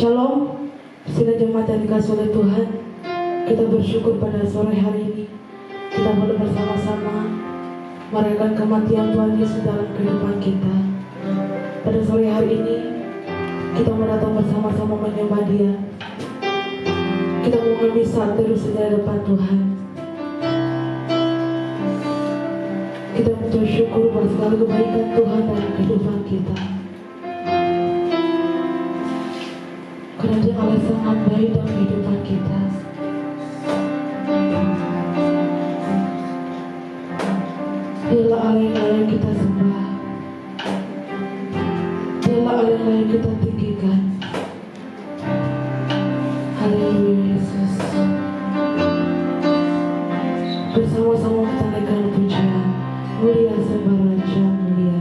Shalom, sidang jemaat yang dikasihi oleh Tuhan. Kita bersyukur pada sore hari ini kita boleh bersama-sama merayakan kematian Tuhan Yesus dalam kehidupan kita. Pada sore hari ini kita mau datang bersama-sama menyembah Dia. Kita mau mengambil saat terus di hadapan Tuhan. Kita mengucap syukur buat segala kebaikan Tuhan dalam kehidupan kita. Karena Dia Allah sangat baik dalam kehidupan kita. Dialah Allah yang layak kita sembah. Dialah Allah yang layak kita tinggikan. Haleluya Yesus. Bersama-sama kita naikkan pujian. Mulia sembah Raja mulia.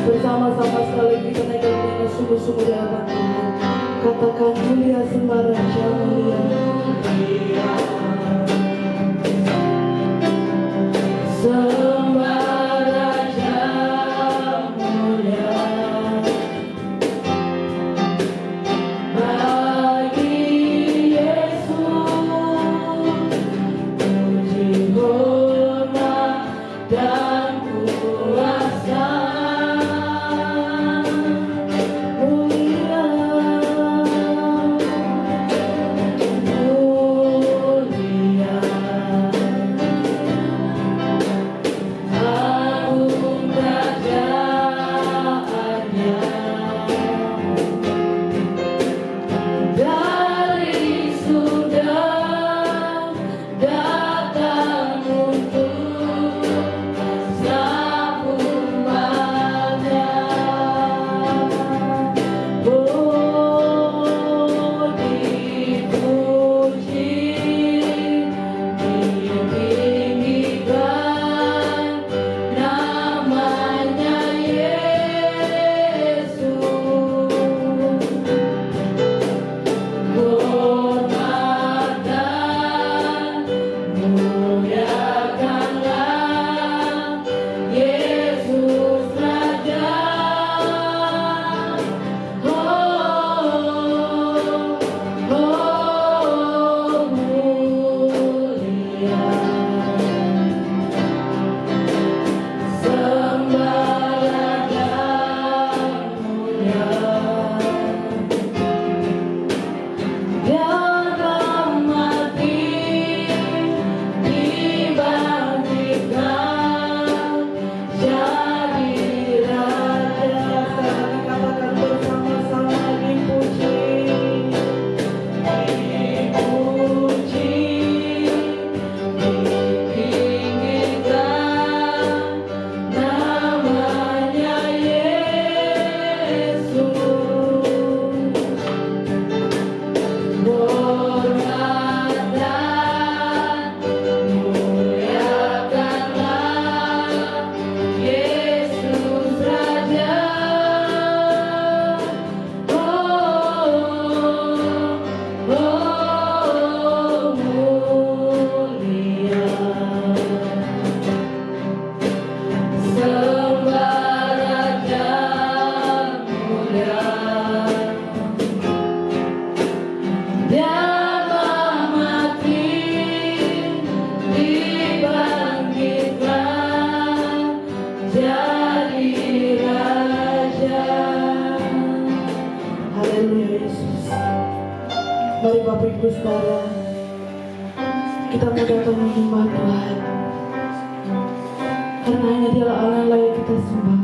Bersama-sama sekali kita naikkan dengan sungguh-sungguh di hadapan Tuhan. Katakan mulia sembah Raja mulia. Sembah Raja mulia. Bagi Yesus puji hormat dan kuasa. Mulia Mari Bapak Ibu Saudara, kita mau datang menyembah Tuhan, karena hanya Dialah Allah yang layak kita sembah.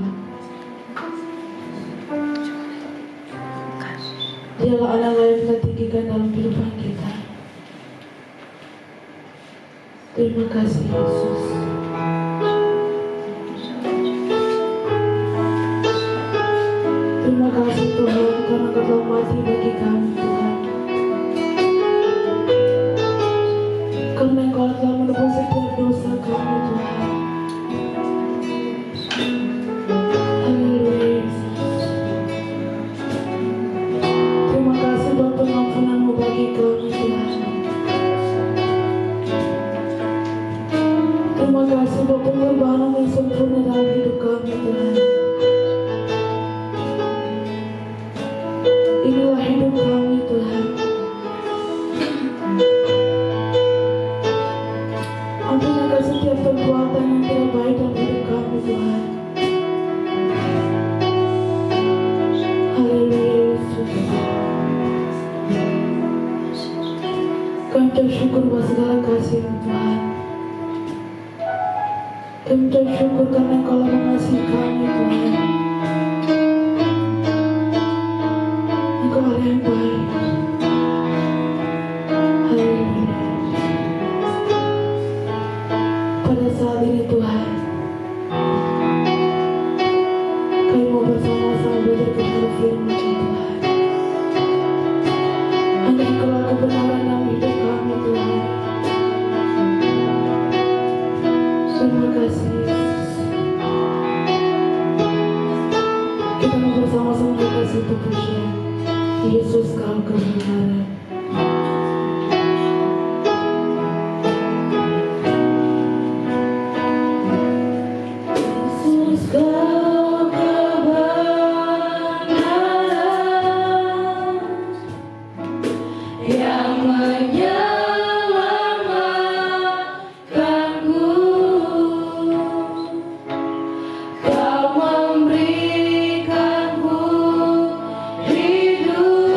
Dialah Allah yang layak kita tinggikan dalam kehidupan kita. Terima kasih Yesus. Terima kasih Tuhan, karena Kau telah mati bagi kami Tuhan. Karena Engkau telah menebus setiap dosa kami Tuhan. Haleluya Yesus. Terima kasih buat pengampunan-Mu bagi kami Tuhan. Terima kasih buat pengorbanan yang sempurna dalam hidup kami Tuhan. Inilah hidup kami Tuhan. Ampunilah setiap perbuatan yang tidak baik dalam hidup kami Tuhan. Haleluya Yesus. Kami bersyukur buat segala kasih Tuhan. Kami bersyukur karena Engkau telah mengasihi kami Tuhan. Engkau Allah yang baik. Haleluya. Pada saat ini Tuhan, kami mau bersama-sama belajar kepada firman Tuhan. Hanya Engkaulah kebenaran dalam hidup kami Tuhan. Terima kasih Yesus. Kita mau bersama-sama kasih pujian. Yesus Kau kebenaran. Yesus Kau kebenaran yang menyelamatkanku. Kau memberikanku hidup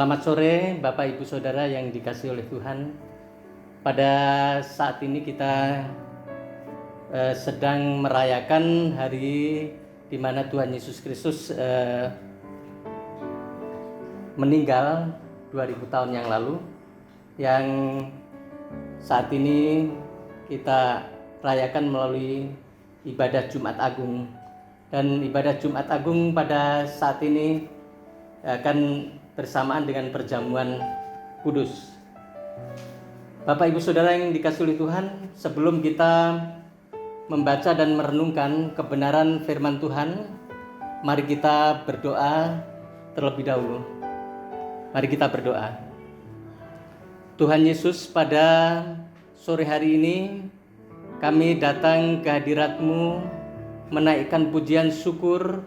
Selamat sore Bapak Ibu Saudara yang dikasihi oleh Tuhan. Pada saat ini kita sedang merayakan hari di mana Tuhan Yesus Kristus meninggal 2000 tahun yang lalu, yang saat ini kita rayakan melalui ibadah Jumat Agung. Dan ibadah Jumat Agung pada saat ini akan bersamaan dengan perjamuan kudus. Bapak Ibu Saudara yang dikasihi oleh Tuhan, sebelum kita membaca dan merenungkan kebenaran firman Tuhan, mari kita berdoa terlebih dahulu. Mari kita berdoa. Tuhan Yesus, pada sore hari ini kami datang ke hadirat-Mu menaikkan pujian syukur.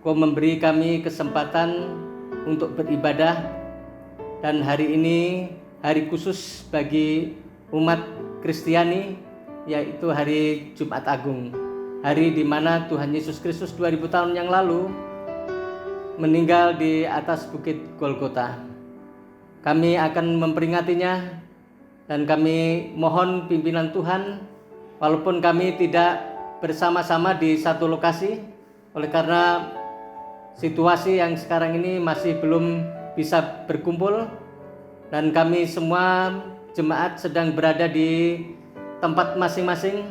Kau memberi kami kesempatan untuk beribadah, dan hari ini hari khusus bagi umat Kristiani, yaitu hari Jumat Agung, hari di mana Tuhan Yesus Kristus 2000 tahun yang lalu meninggal di atas bukit Golgota. Kami akan memperingatinya, dan kami mohon pimpinan Tuhan, walaupun kami tidak bersama-sama di satu lokasi, oleh karena situasi yang sekarang ini masih belum bisa berkumpul, dan kami semua jemaat sedang berada di tempat masing-masing.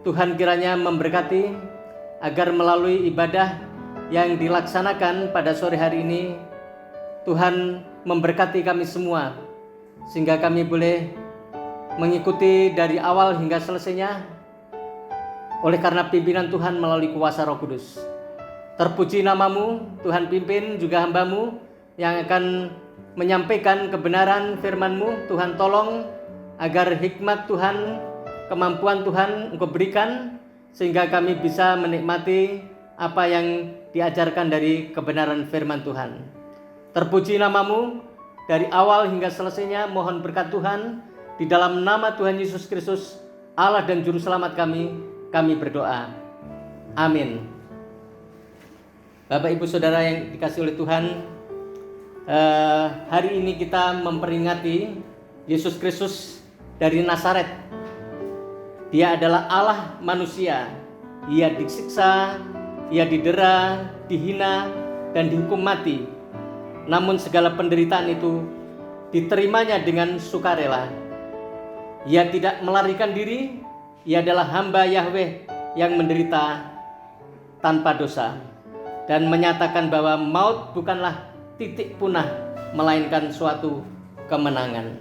Tuhan kiranya memberkati agar melalui ibadah yang dilaksanakan pada sore hari ini, Tuhan memberkati kami semua, sehingga kami boleh mengikuti dari awal hingga selesainya oleh karena pimpinan Tuhan melalui kuasa Roh Kudus. Terpuji nama-Mu, Tuhan, pimpin juga hamba-Mu yang akan menyampaikan kebenaran firman-Mu. Tuhan, tolong agar hikmat Tuhan, kemampuan Tuhan Engkau berikan, sehingga kami bisa menikmati apa yang diajarkan dari kebenaran firman Tuhan. Terpuji nama-Mu dari awal hingga selesainya. Mohon berkat Tuhan, di dalam nama Tuhan Yesus Kristus, Allah dan Juru Selamat kami berdoa. Amin. Bapak Ibu Saudara yang dikasihi oleh Tuhan, hari ini kita memperingati Yesus Kristus dari Nazaret. Dia adalah Allah manusia. Ia disiksa, ia didera, dihina, dan dihukum mati. Namun segala penderitaan itu diterimanya dengan sukarela. Ia tidak melarikan diri. Ia adalah hamba Yahweh yang menderita tanpa dosa, dan menyatakan bahwa maut bukanlah titik punah, melainkan suatu kemenangan.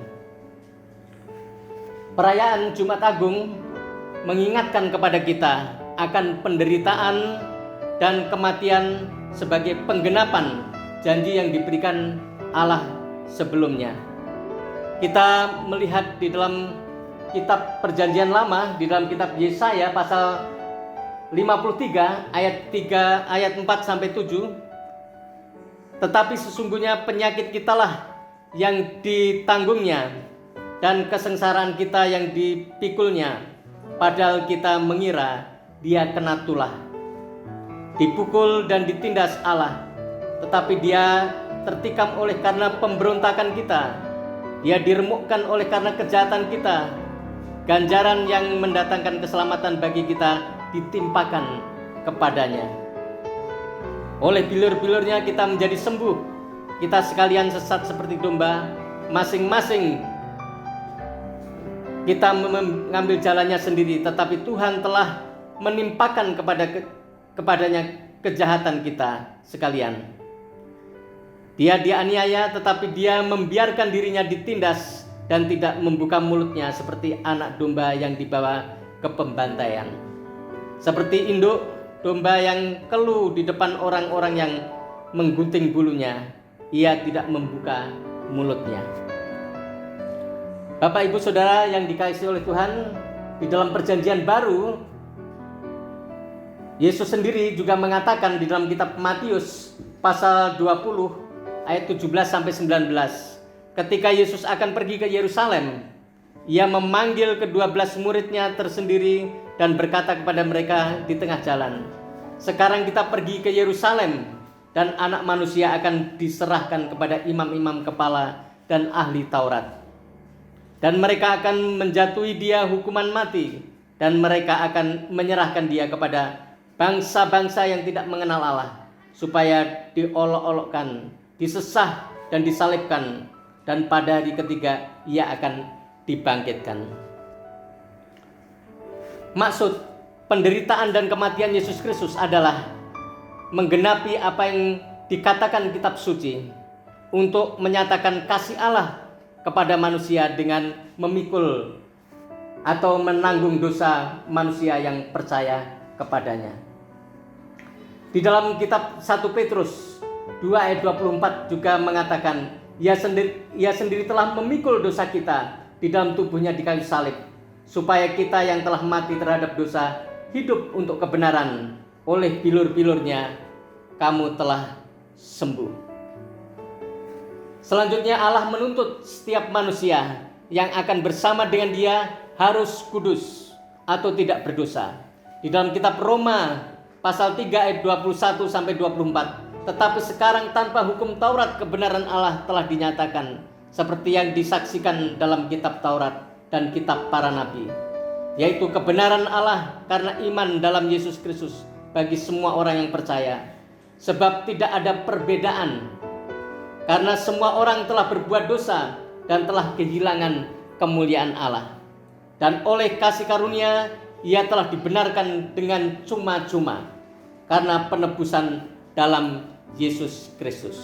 Perayaan Jumat Agung mengingatkan kepada kita akan penderitaan dan kematian sebagai penggenapan janji yang diberikan Allah sebelumnya. Kita melihat di dalam kitab Perjanjian Lama, di dalam kitab Yesaya pasal 53 ayat 4 sampai 7. Tetapi sesungguhnya penyakit kitalah yang ditanggungnya, dan kesengsaraan kita yang dipikulnya, padahal kita mengira dia kena tulah, dipukul dan ditindas Allah, tetapi dia tertikam oleh karena pemberontakan kita, dia diremukkan oleh karena kejahatan kita. Ganjaran yang mendatangkan keselamatan bagi kita ditimpakan kepadanya. Oleh bilur-bilurnya kita menjadi sembuh. Kita sekalian sesat seperti domba, masing-masing kita mengambil jalannya sendiri, tetapi Tuhan telah menimpakan kepadanya kejahatan kita sekalian. Dia dianiaya, tetapi dia membiarkan dirinya ditindas dan tidak membuka mulutnya, seperti anak domba yang dibawa ke pembantaian. Seperti induk domba yang keluh di depan orang-orang yang menggunting bulunya, ia tidak membuka mulutnya. Bapak Ibu Saudara yang dikasihi oleh Tuhan, di dalam Perjanjian Baru, Yesus sendiri juga mengatakan di dalam kitab Matius pasal 20 ayat 17 sampai 19. Ketika Yesus akan pergi ke Yerusalem, ia memanggil ke-12 muridnya tersendiri dan berkata kepada mereka di tengah jalan, "Sekarang kita pergi ke Yerusalem, dan Anak Manusia akan diserahkan kepada imam-imam kepala dan ahli Taurat. Dan mereka akan menjatuhi dia hukuman mati, dan mereka akan menyerahkan dia kepada bangsa-bangsa yang tidak mengenal Allah, supaya diolok-olokkan, disesah dan disalibkan, dan pada hari ketiga ia akan dibangkitkan. Maksud penderitaan dan kematian Yesus Kristus adalah menggenapi apa yang dikatakan kitab suci, untuk menyatakan kasih Allah kepada manusia dengan memikul atau menanggung dosa manusia yang percaya kepadanya. Di dalam kitab 1 Petrus 2 ayat 24 juga mengatakan, ia sendiri telah memikul dosa kita di dalam tubuhnya di kayu salib, supaya kita yang telah mati terhadap dosa hidup untuk kebenaran. Oleh bilur-bilurnya kamu telah sembuh. Selanjutnya Allah menuntut setiap manusia yang akan bersama dengan dia harus kudus atau tidak berdosa. Di dalam kitab Roma pasal 3 ayat 21 sampai 24, tetapi sekarang tanpa hukum Taurat kebenaran Allah telah dinyatakan, seperti yang disaksikan dalam kitab Taurat dan kitab para nabi, yaitu kebenaran Allah karena iman dalam Yesus Kristus bagi semua orang yang percaya. Sebab tidak ada perbedaan, karena semua orang telah berbuat dosa dan telah kehilangan kemuliaan Allah. Dan oleh kasih karunia ia telah dibenarkan dengan cuma-cuma karena penebusan dalam Yesus Kristus.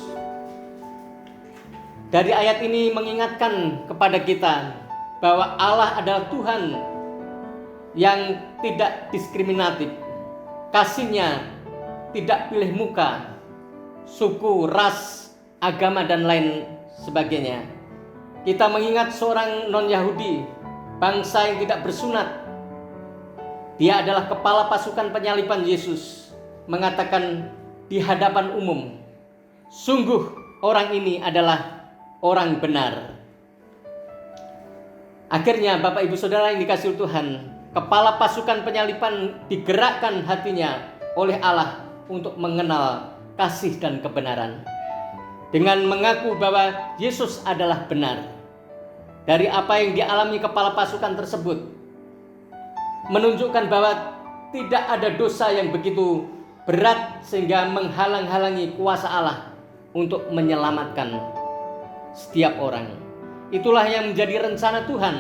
Dari ayat ini mengingatkan kepada kita bahwa Allah adalah Tuhan yang tidak diskriminatif. Kasih-Nya tidak pilih muka, suku, ras, agama, dan lain sebagainya. Kita mengingat seorang non-Yahudi, bangsa yang tidak bersunat. Dia adalah kepala pasukan penyaliban Yesus, mengatakan di hadapan umum, sungguh orang ini adalah orang benar. Akhirnya Bapak Ibu Saudara yang dikasihi Tuhan, kepala pasukan penyaliban digerakkan hatinya oleh Allah untuk mengenal kasih dan kebenaran, dengan mengaku bahwa Yesus adalah benar. Dari apa yang dialami kepala pasukan tersebut menunjukkan bahwa tidak ada dosa yang begitu berat sehingga menghalang-halangi kuasa Allah untuk menyelamatkan setiap orang. Itulah yang menjadi rencana Tuhan,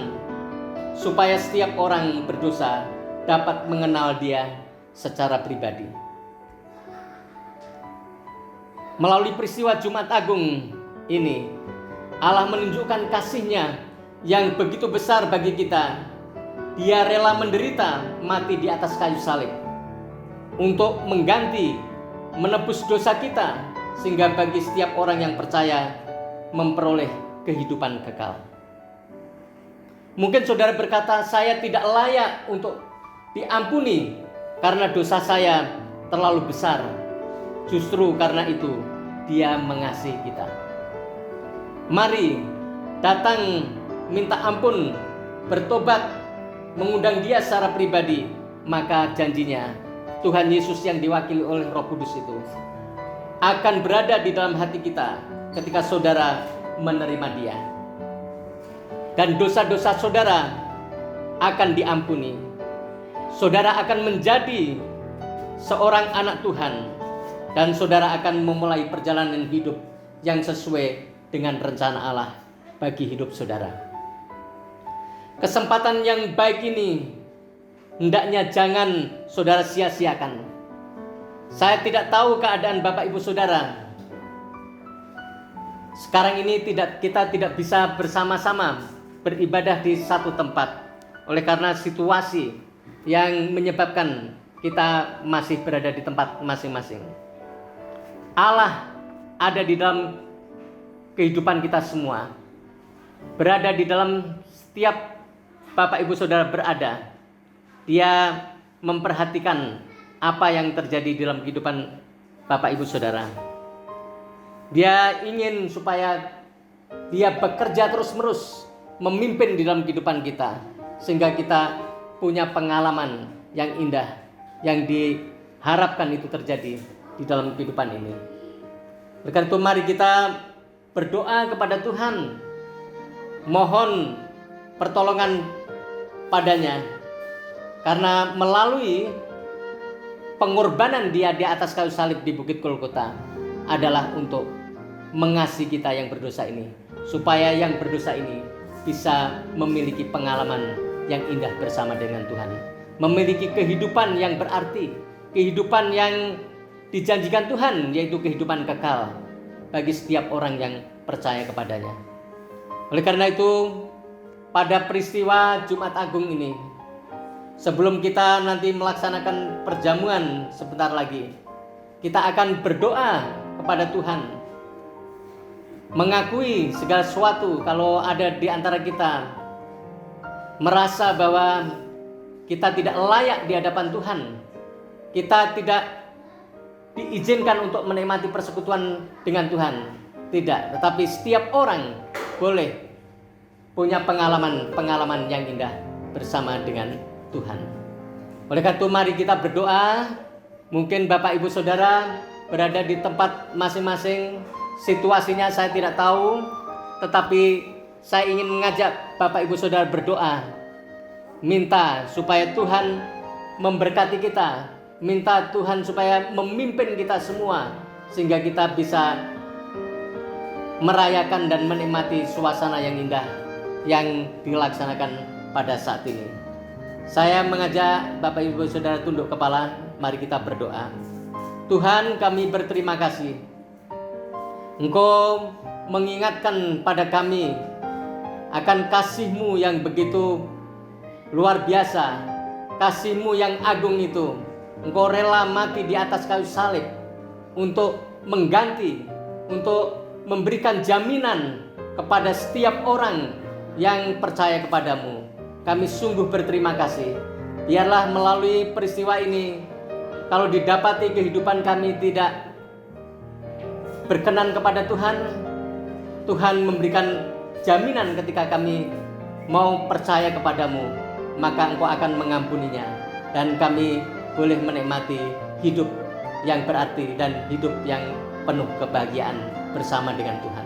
supaya setiap orang berdosa dapat mengenal Dia secara pribadi. Melalui peristiwa Jumat Agung ini, Allah menunjukkan kasih-Nya yang begitu besar bagi kita. Dia rela menderita mati di atas kayu salib untuk mengganti, menebus dosa kita, sehingga bagi setiap orang yang percaya memperoleh kehidupan kekal. Mungkin saudara berkata, saya tidak layak untuk diampuni karena dosa saya terlalu besar. Justru karena itu Dia mengasihi kita. Mari datang minta ampun, bertobat, mengundang Dia secara pribadi. Maka janjinya Tuhan Yesus yang diwakili oleh Roh Kudus itu akan berada di dalam hati kita ketika saudara menerima Dia. Dan dosa-dosa saudara akan diampuni. Saudara akan menjadi seorang anak Tuhan, dan saudara akan memulai perjalanan hidup yang sesuai dengan rencana Allah bagi hidup saudara. Kesempatan yang baik ini hendaknya jangan saudara sia-siakan. Saya tidak tahu keadaan Bapak Ibu Saudara. Sekarang ini kita tidak bisa bersama-sama beribadah di satu tempat oleh karena situasi yang menyebabkan kita masih berada di tempat masing-masing. Allah ada di dalam kehidupan kita semua, berada di dalam setiap Bapak Ibu Saudara berada. Dia memperhatikan apa yang terjadi dalam kehidupan Bapak Ibu Saudara. Dia ingin supaya Dia bekerja terus-menerus memimpin di dalam kehidupan kita, sehingga kita punya pengalaman yang indah yang diharapkan itu terjadi di dalam kehidupan ini. Oleh karena itu mari kita berdoa kepada Tuhan, mohon pertolongan padanya, karena melalui pengorbanan dia di atas kayu salib di Bukit Golgota adalah untuk mengasihi kita yang berdosa ini, supaya yang berdosa ini bisa memiliki pengalaman yang indah bersama dengan Tuhan, memiliki kehidupan yang berarti, kehidupan yang dijanjikan Tuhan, yaitu kehidupan kekal bagi setiap orang yang percaya kepadanya. Oleh karena itu, pada peristiwa Jumat Agung ini, sebelum kita nanti melaksanakan perjamuan sebentar lagi, kita akan berdoa kepada Tuhan, mengakui segala sesuatu. Kalau ada di antara kita merasa bahwa kita tidak layak di hadapan Tuhan, kita tidak diizinkan untuk menikmati persekutuan dengan Tuhan, tidak. Tetapi setiap orang boleh punya pengalaman yang indah bersama dengan Tuhan. Oleh karena itu mari kita berdoa. Mungkin Bapak Ibu Saudara berada di tempat masing-masing, situasinya saya tidak tahu, tetapi saya ingin mengajak Bapak Ibu Saudara berdoa, minta supaya Tuhan memberkati kita, minta Tuhan supaya memimpin kita semua, sehingga kita bisa merayakan dan menikmati suasana yang indah yang dilaksanakan pada saat ini. Saya mengajak Bapak Ibu Saudara tunduk kepala, mari kita berdoa. Tuhan, kami berterima kasih, Engkau mengingatkan pada kami akan kasih-Mu yang begitu luar biasa, kasih-Mu yang agung itu. Engkau rela mati di atas kayu salib untuk mengganti, untuk memberikan jaminan kepada setiap orang yang percaya kepadamu. Kami sungguh berterima kasih. Biarlah melalui peristiwa ini, kalau didapati kehidupan kami tidak berkenan kepada Tuhan, Tuhan memberikan jaminan ketika kami mau percaya kepadamu, maka Engkau akan mengampuninya, dan kami boleh menikmati hidup yang berarti dan hidup yang penuh kebahagiaan bersama dengan Tuhan.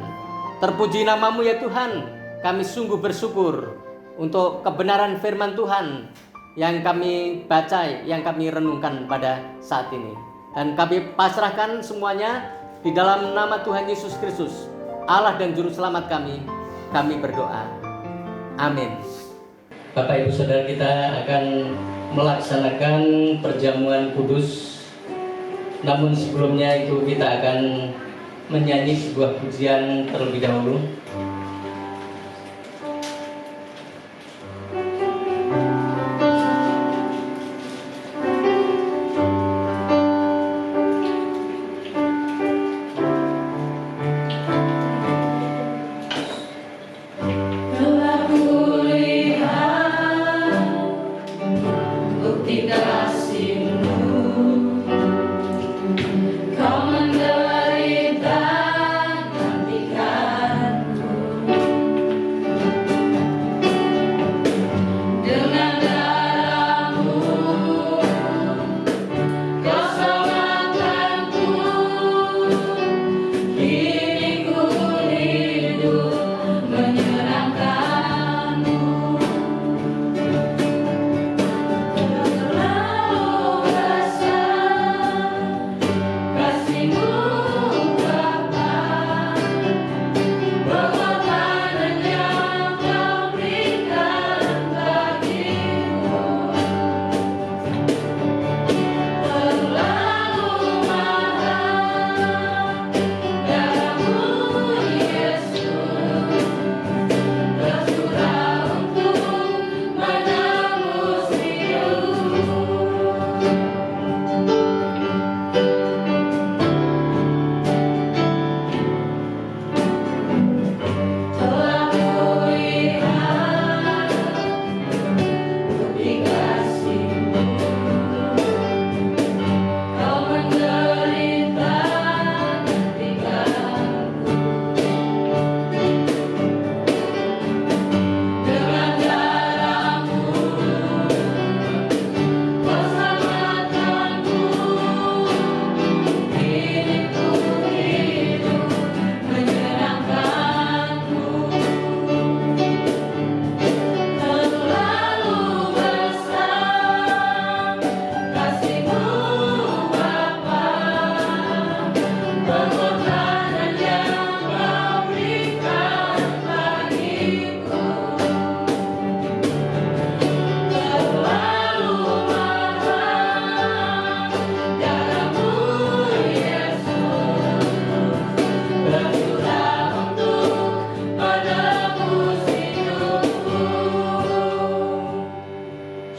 Terpuji nama-Mu ya Tuhan. Kami sungguh bersyukur untuk kebenaran firman Tuhan yang kami baca, yang kami renungkan pada saat ini. Dan kami pasrahkan semuanya di dalam nama Tuhan Yesus Kristus, Allah dan Juru Selamat kami berdoa. Amin. Bapak Ibu Saudara, kita akan melaksanakan perjamuan kudus. Namun sebelumnya itu kita akan menyanyi sebuah pujian terlebih dahulu. Kau menderita, nantikan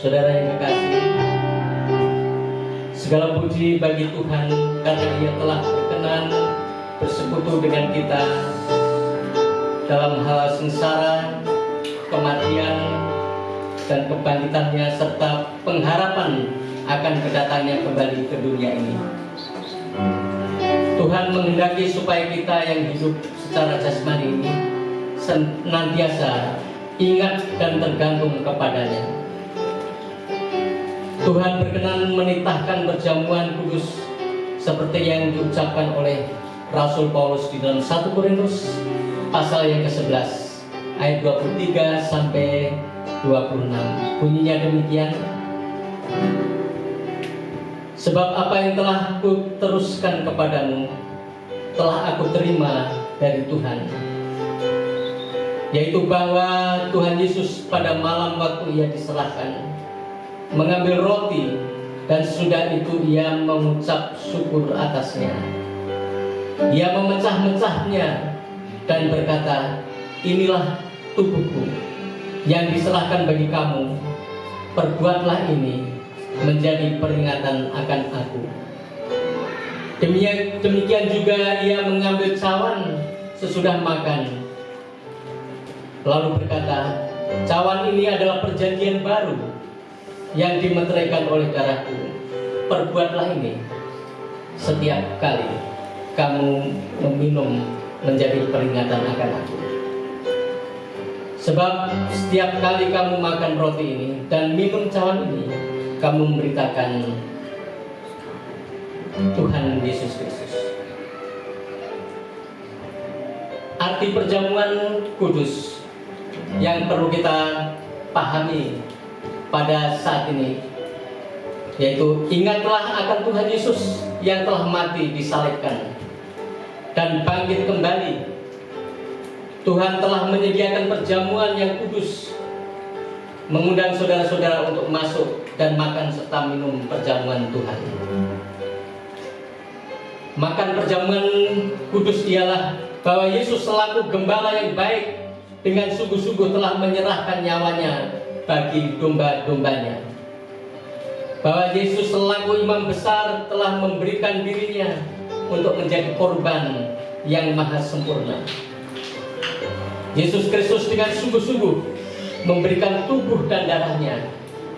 Saudara yang kekasih, segala puji bagi Tuhan karena Ia telah berkenan bersekutu dengan kita dalam hal sengsara, kematian, dan kebangkitannya serta pengharapan akan kedatangannya kembali ke dunia ini. Tuhan menghendaki supaya kita yang hidup secara jasmani ini senantiasa ingat dan tergantung kepadanya. Tuhan berkenan menitahkan perjamuan kudus seperti yang diucapkan oleh Rasul Paulus di dalam 1 Korintus pasal yang ke-11 ayat 23 sampai 26. Bunyinya demikian: sebab apa yang telah kuteruskan kepadamu telah aku terima dari Tuhan, yaitu bahwa Tuhan Yesus pada malam waktu Ia diserahkan mengambil roti, dan sesudah itu Ia mengucap syukur atasnya. Ia memecah-mecahnya dan berkata, inilah tubuhku yang diserahkan bagi kamu, perbuatlah ini menjadi peringatan akan aku. Demikian juga Ia mengambil cawan sesudah makan, lalu berkata, cawan ini adalah perjanjian baru yang dimeteraikan oleh darahku. Perbuatlah ini setiap kali kamu meminum menjadi peringatan akan aku. Sebab setiap kali kamu makan roti ini dan minum cawan ini, kamu memberitakan Tuhan Yesus Kristus. Arti perjamuan kudus yang perlu kita pahami pada saat ini, yaitu ingatlah akan Tuhan Yesus yang telah mati disalibkan dan bangkit kembali. Tuhan telah menyediakan perjamuan yang kudus, mengundang saudara-saudara untuk masuk dan makan serta minum perjamuan Tuhan. Makan perjamuan kudus ialah bahwa Yesus selaku gembala yang baik dengan sungguh-sungguh telah menyerahkan nyawanya bagi domba-dombanya. Bahwa Yesus selaku imam besar telah memberikan dirinya untuk menjadi korban yang maha sempurna. Yesus Kristus dengan sungguh-sungguh memberikan tubuh dan darahnya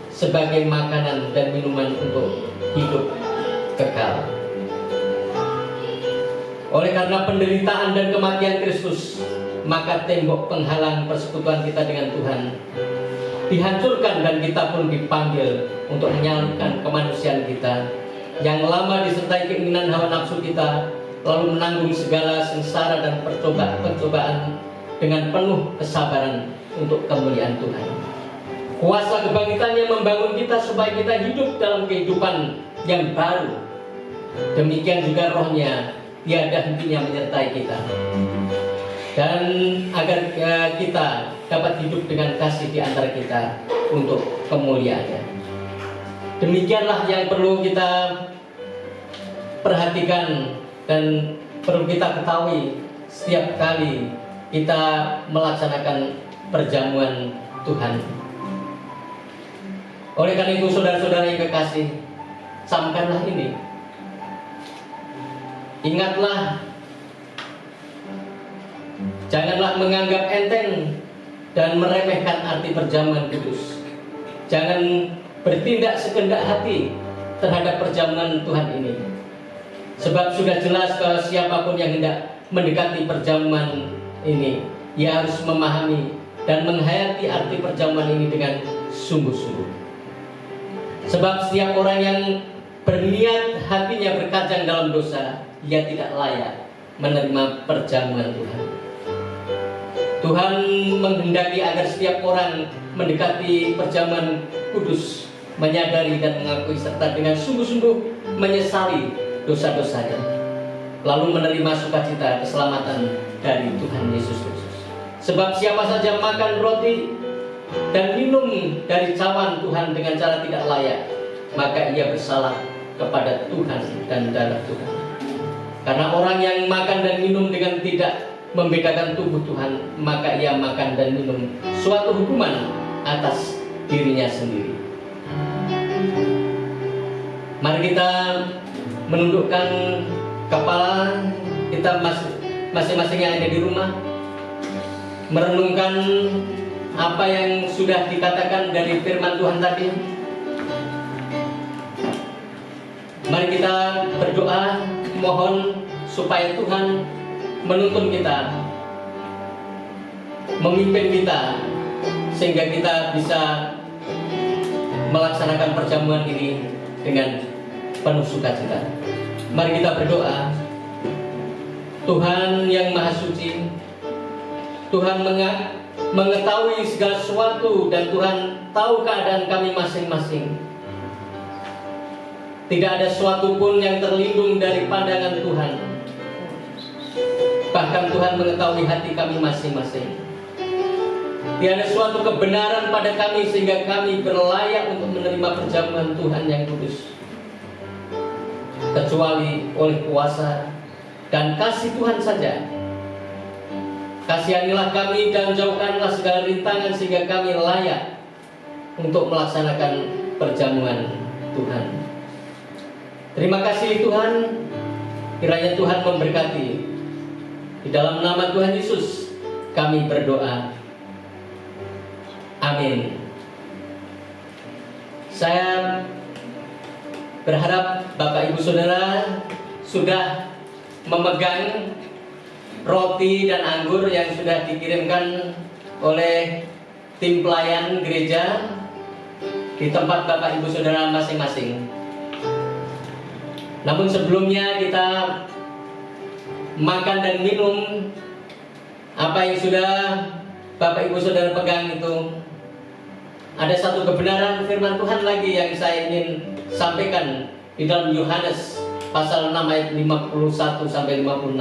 sebagai makanan dan minuman untuk hidup kekal. Oleh karena penderitaan dan kematian Kristus, maka tembok penghalang persekutuan kita dengan Tuhan dihancurkan, dan kita pun dipanggil untuk menyalurkan kemanusiaan kita yang lama disertai keinginan hawa nafsu kita, lalu menanggung segala sengsara dan percobaan dengan penuh kesabaran untuk kemuliaan Tuhan. Kuasa kebangkitannya membangun kita supaya kita hidup dalam kehidupan yang baru. Demikian juga rohnya tiada hentinya menyertai kita, dan agar kita dapat hidup dengan kasih di antara kita untuk kemuliaannya. Demikianlah yang perlu kita perhatikan dan perlu kita ketahui setiap kali kita melaksanakan perjamuan Tuhan. Oleh karena itu, saudara-saudara yang kekasih, camkanlah ini. Ingatlah, janganlah menganggap enteng dan meremehkan arti perjamuan kudus. Jangan bertindak sekehendak hati terhadap perjamuan Tuhan ini. Sebab sudah jelas bahwa siapapun yang hendak mendekati perjamuan ini, ia harus memahami dan menghayati arti perjamuan ini dengan sungguh-sungguh. Sebab setiap orang yang berniat hatinya berkajang dalam dosa, ia tidak layak menerima perjamuan Tuhan. Tuhan menghendaki agar setiap orang mendekati perjamuan kudus, menyadari dan mengakui serta dengan sungguh-sungguh menyesali dosa-dosanya, lalu menerima sukacita keselamatan dari Tuhan Yesus Kristus. Sebab siapa saja makan roti dan minum dari cawan Tuhan dengan cara tidak layak, maka ia bersalah kepada Tuhan dan darah Tuhan. Karena orang yang makan dan minum dengan tidak membedakan tubuh Tuhan, maka ia makan dan minum suatu hukuman atas dirinya sendiri. Mari kita menundukkan kepala kita masing-masing yang ada di rumah, merenungkan apa yang sudah dikatakan dari firman Tuhan tadi. Mari kita berdoa, mohon supaya Tuhan menuntun kita, memimpin kita, sehingga kita bisa melaksanakan perjamuan ini dengan penuh sukacita. Mari kita berdoa. Tuhan yang Maha Suci, Tuhan mengetahui segala sesuatu, dan Tuhan tahu keadaan kami masing-masing. Tidak ada sesuatu pun yang terlindung dari pandangan Tuhan. Bahkan Tuhan mengetahui hati kami masing-masing. Tiada suatu kebenaran pada kami sehingga kami berlayak untuk menerima perjamuan Tuhan yang kudus, kecuali oleh kuasa dan kasih Tuhan saja. Kasihanilah kami dan jauhkanlah segala rintangan sehingga kami layak untuk melaksanakan perjamuan Tuhan. Terima kasih Tuhan, kiranya Tuhan memberkati. Di dalam nama Tuhan Yesus kami berdoa. Amin. Saya berharap Bapak Ibu Saudara sudah memegang roti dan anggur yang sudah dikirimkan oleh tim pelayan gereja di tempat Bapak Ibu Saudara masing-masing. Namun sebelumnya kita makan dan minum apa yang sudah Bapak Ibu Saudara pegang itu. Ada satu kebenaran firman Tuhan lagi yang saya ingin sampaikan di dalam Yohanes pasal 6 ayat 51 sampai 56.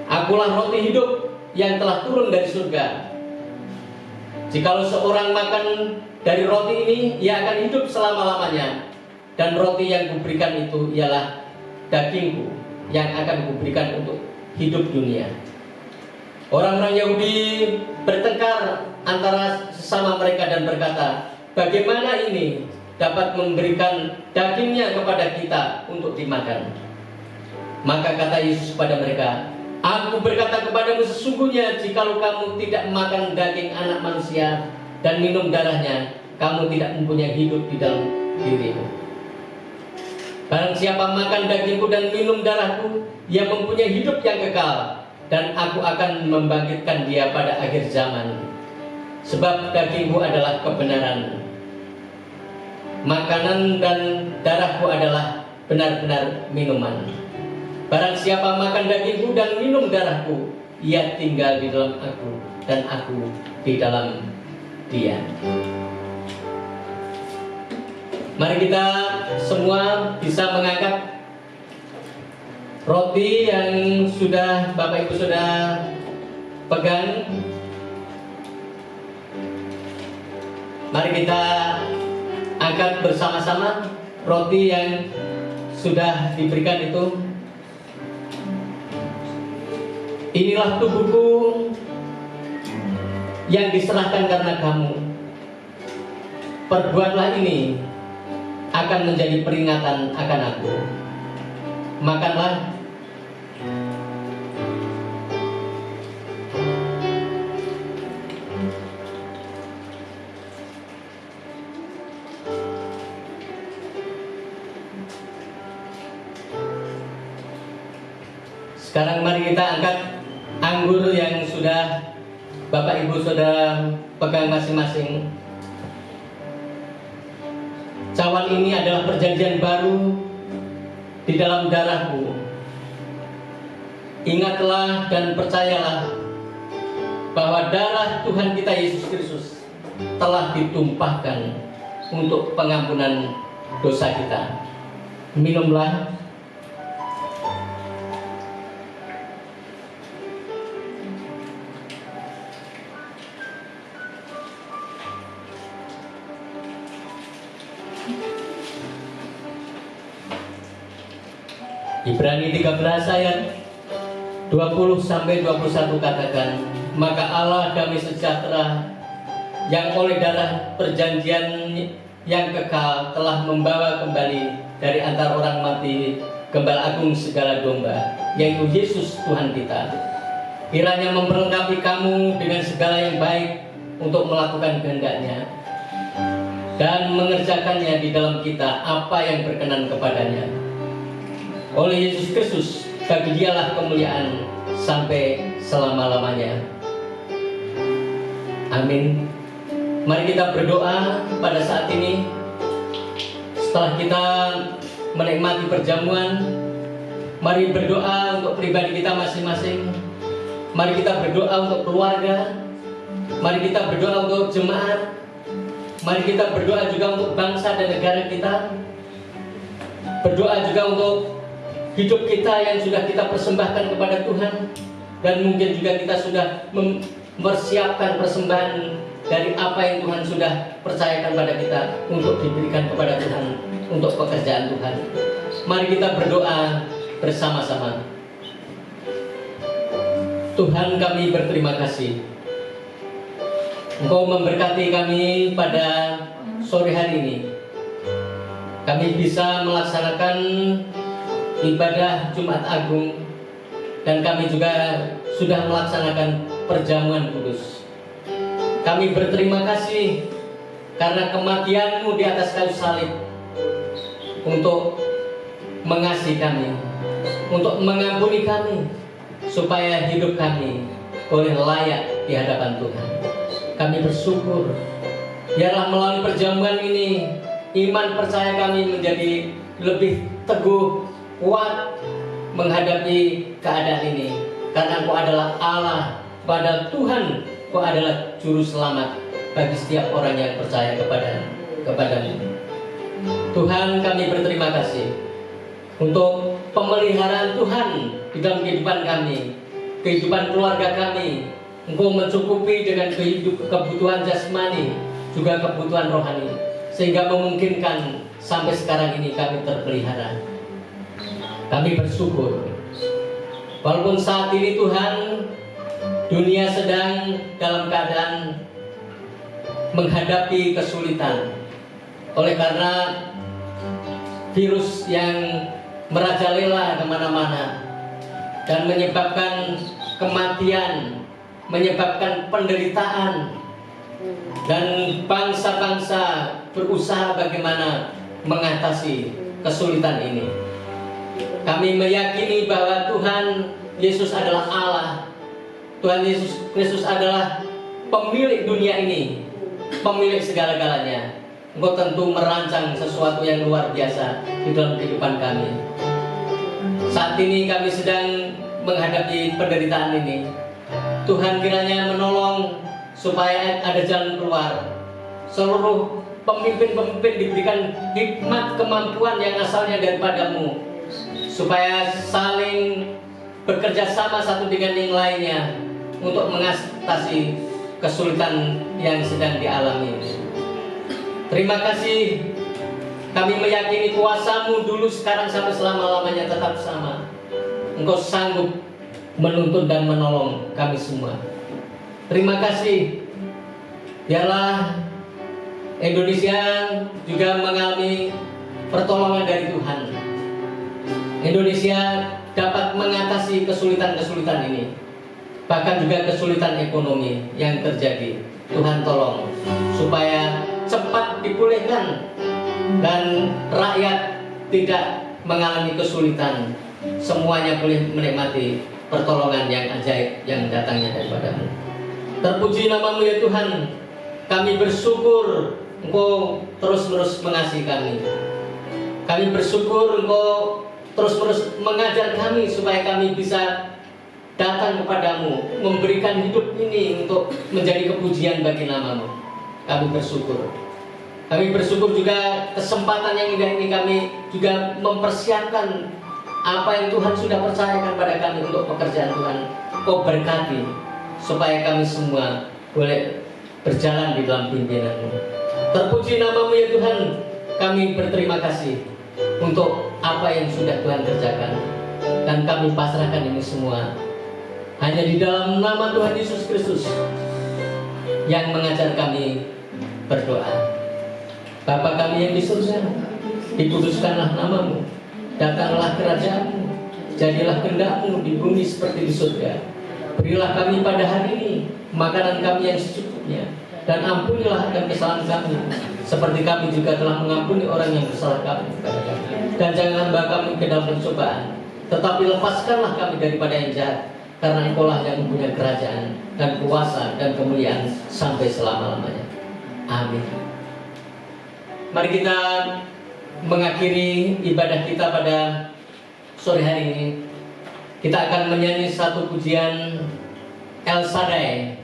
Akulah roti hidup yang telah turun dari surga. Jikalau seorang makan dari roti ini, ia akan hidup selama-lamanya. Dan roti yang kuberikan itu ialah dagingku yang akan kuberikan untuk hidup dunia. Orang-orang Yahudi bertengkar antara sesama mereka dan berkata, bagaimana ini dapat memberikan dagingnya kepada kita untuk dimakan? Maka kata Yesus kepada mereka, aku berkata kepadamu sesungguhnya, jikalau kamu tidak makan daging anak manusia dan minum darahnya, kamu tidak mempunyai hidup di dalam dirimu. Barang siapa makan dagingku dan minum darahku, ia mempunyai hidup yang kekal, dan aku akan membangkitkan dia pada akhir zaman. Sebab dagingku adalah kebenaran, makanan, dan darahku adalah benar-benar minuman. Barang siapa makan dagingku dan minum darahku, ia tinggal di dalam aku, dan aku di dalam dia. Mari kita semua bisa mengangkat roti yang sudah Bapak Ibu sudah pegang. Mari kita angkat bersama-sama roti yang sudah diberikan itu. Inilah tubuhku yang diserahkan karena kamu. Perbuatlah ini akan menjadi peringatan akan aku. Makanlah. Sekarang mari kita angkat anggur yang sudah Bapak Ibu sudah pegang masing-masing. Cawan ini adalah perjanjian baru di dalam darahku. Ingatlah dan percayalah bahwa darah Tuhan kita Yesus Kristus telah ditumpahkan untuk pengampunan dosa kita. Minumlah. Ibrani 13 ayat 20 sampai 21 katakan, maka Allah damai sejahtera yang oleh darah perjanjian yang kekal telah membawa kembali dari antara orang mati Gembala Agung segala domba, yaitu Yesus Tuhan kita. Kiranya memperlengkapi kamu dengan segala yang baik untuk melakukan kehendak-Nya dan mengerjakannya di dalam kita apa yang berkenan kepadanya. Oleh Yesus Kristus, bagi Dialah kemuliaan sampai selama-lamanya. Amin. Mari kita berdoa pada saat ini. Setelah kita menikmati perjamuan, mari berdoa untuk pribadi kita masing-masing. Mari kita berdoa untuk keluarga. Mari kita berdoa untuk jemaat. Mari kita berdoa juga untuk bangsa dan negara kita. Berdoa juga untuk hidup kita yang sudah kita persembahkan kepada Tuhan. Dan mungkin juga kita sudah mempersiapkan persembahan dari apa yang Tuhan sudah percayakan pada kita untuk diberikan kepada Tuhan untuk pekerjaan Tuhan. Mari kita berdoa bersama-sama. Tuhan, kami berterima kasih. Engkau memberkati kami pada sore hari ini. Kami bisa melaksanakan ibadah Jumat Agung, dan kami juga sudah melaksanakan perjamuan kudus. Kami berterima kasih karena kematian-Mu di atas kayu salib untuk mengasihi kami, untuk mengampuni kami, supaya hidup kami boleh layak di hadapan Tuhan. Kami bersyukur, biarlah melalui perjamuan ini iman percaya kami menjadi lebih teguh, kuat menghadapi keadaan ini. Karena Engkau adalah Allah, pada Tuhan Engkau adalah juru selamat bagi setiap orang yang percaya kepadamu. Tuhan, kami berterima kasih untuk pemeliharaan Tuhan di dalam kehidupan kami, kehidupan keluarga kami. Engkau mencukupi dengan kebutuhan jasmani, juga kebutuhan rohani, sehingga memungkinkan sampai sekarang ini kami terpelihara. Kami bersyukur, walaupun saat ini Tuhan, dunia sedang dalam keadaan menghadapi kesulitan oleh karena virus yang merajalela kemana-mana dan menyebabkan kematian, menyebabkan penderitaan, dan bangsa-bangsa berusaha bagaimana mengatasi kesulitan ini. Kami meyakini bahwa Tuhan Yesus adalah Allah. Tuhan Yesus Kristus adalah pemilik dunia ini, pemilik segala-galanya. Engkau tentu merancang sesuatu yang luar biasa di dalam kehidupan kami. Saat ini kami sedang menghadapi penderitaan ini. Tuhan kiranya menolong supaya ada jalan keluar. Seluruh pemimpin-pemimpin diberikan hikmat kemampuan yang asalnya daripada-Mu, supaya saling bekerja sama satu dengan yang lainnya untuk mengatasi kesulitan yang sedang dialami. Terima kasih. Kami meyakini kuasa-Mu dulu, sekarang, sampai selama-lamanya tetap sama. Engkau sanggup menuntun dan menolong kami semua. Terima kasih. Biarlah Indonesia juga mengalami pertolongan dari Tuhan. Indonesia dapat mengatasi kesulitan-kesulitan ini, bahkan juga kesulitan ekonomi yang terjadi. Tuhan tolong supaya cepat dipulihkan dan rakyat tidak mengalami kesulitan. Semuanya boleh menikmati pertolongan yang ajaib yang datangnya daripada-Mu. Terpuji nama-Mu ya Tuhan. Kami bersyukur Engkau terus-menerus mengasihi kami. Kami bersyukur Engkau terus-menerus mengajar kami supaya kami bisa datang kepadamu, memberikan hidup ini untuk menjadi kepujian bagi nama-Mu. Kami bersyukur. Kami bersyukur juga kesempatan yang indah ini kami juga mempersiapkan apa yang Tuhan sudah percayakan pada kami untuk pekerjaan Tuhan. Kau berkati supaya kami semua boleh berjalan di dalam pimpinan-Mu. Terpuji nama-Mu ya Tuhan. Kami berterima kasih untuk apa yang sudah Tuhan kerjakan, dan kami pasrahkan ini semua hanya di dalam nama Tuhan Yesus Kristus yang mengajar kami berdoa. Bapa kami yang di surga, dikuduskanlah namamu, datanglah kerajaanmu, jadilah kehendak-Mu di bumi seperti di surga. Berilah kami pada hari ini makanan kami yang secukupnya, dan ampunilah akan kesalahan kami, seperti kami juga telah mengampuni orang yang bersalah kami kepada kami. Dan janganlah bawa kami ke dalam pencobaan, tetapi lepaskanlah kami daripada yang jahat, karena Engkau-lah yang mempunyai kerajaan dan kuasa dan kemuliaan sampai selama-lamanya. Amin. Mari kita mengakhiri ibadah kita pada sore hari ini. Kita akan menyanyi satu pujian El Shaddai.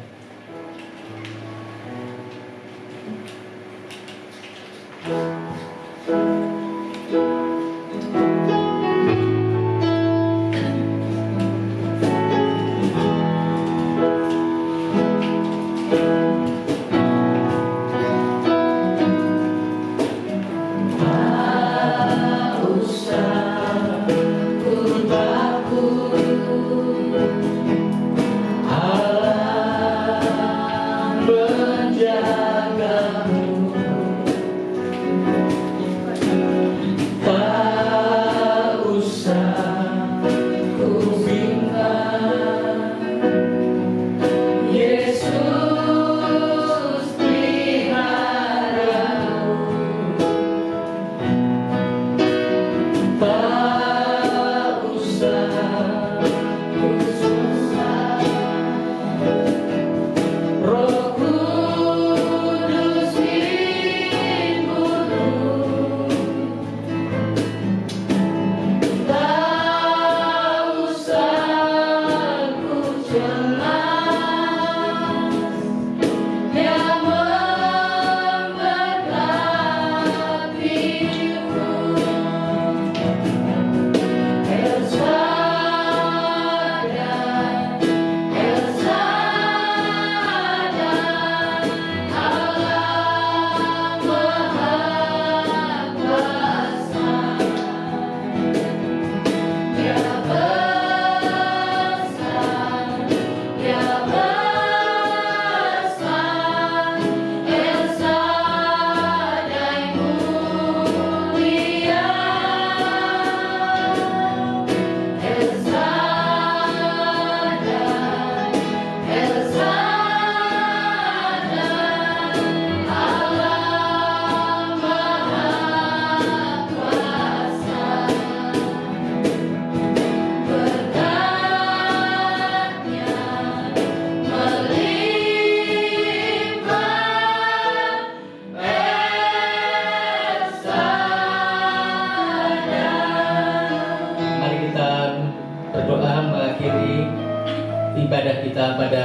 Ibadah kita pada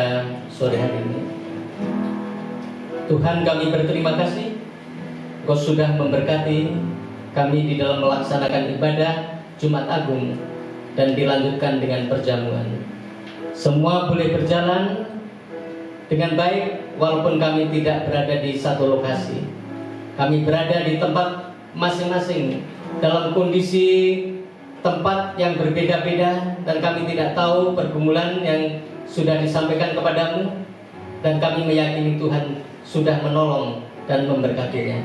sore hari ini. Tuhan, kami berterima kasih Kau sudah memberkati kami di dalam melaksanakan ibadah Jumat Agung dan dilanjutkan dengan perjamuan. Semua boleh berjalan dengan baik walaupun kami tidak berada di satu lokasi. Kami berada di tempat masing-masing dalam kondisi tempat yang berbeda-beda, dan kami tidak tahu pergumulan yang sudah disampaikan kepadamu, dan kami meyakini Tuhan sudah menolong dan memberkatinya.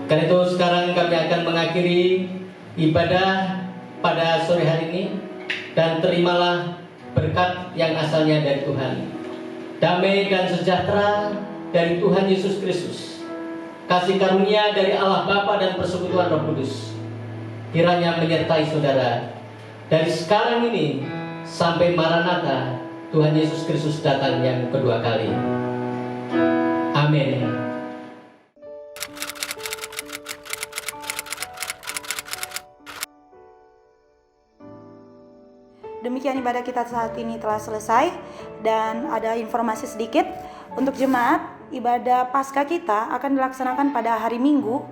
Karena itu sekarang kami akan mengakhiri ibadah pada sore hari ini, dan terimalah berkat yang asalnya dari Tuhan. Damai dan sejahtera dari Tuhan Yesus Kristus, kasih karunia dari Allah Bapa dan persekutuan Roh Kudus kiranya menyertai saudara dari sekarang ini sampai Maranatha, Tuhan Yesus Kristus datang yang kedua kali. Amin. Demikian ibadah kita saat ini telah selesai, dan ada informasi sedikit untuk jemaat. Ibadah Paskah kita akan dilaksanakan pada hari Minggu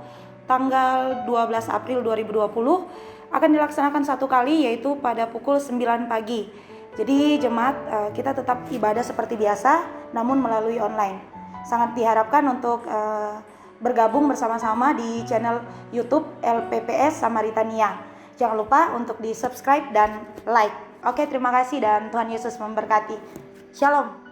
tanggal 12 April 2020, akan dilaksanakan satu kali, yaitu pada pukul 9 pagi. Jadi jemaat kita tetap ibadah seperti biasa, namun melalui online. Sangat diharapkan untuk bergabung bersama-sama di channel YouTube LPPS Samaritania. Jangan lupa untuk di subscribe dan like. Oke, terima kasih dan Tuhan Yesus memberkati. Shalom.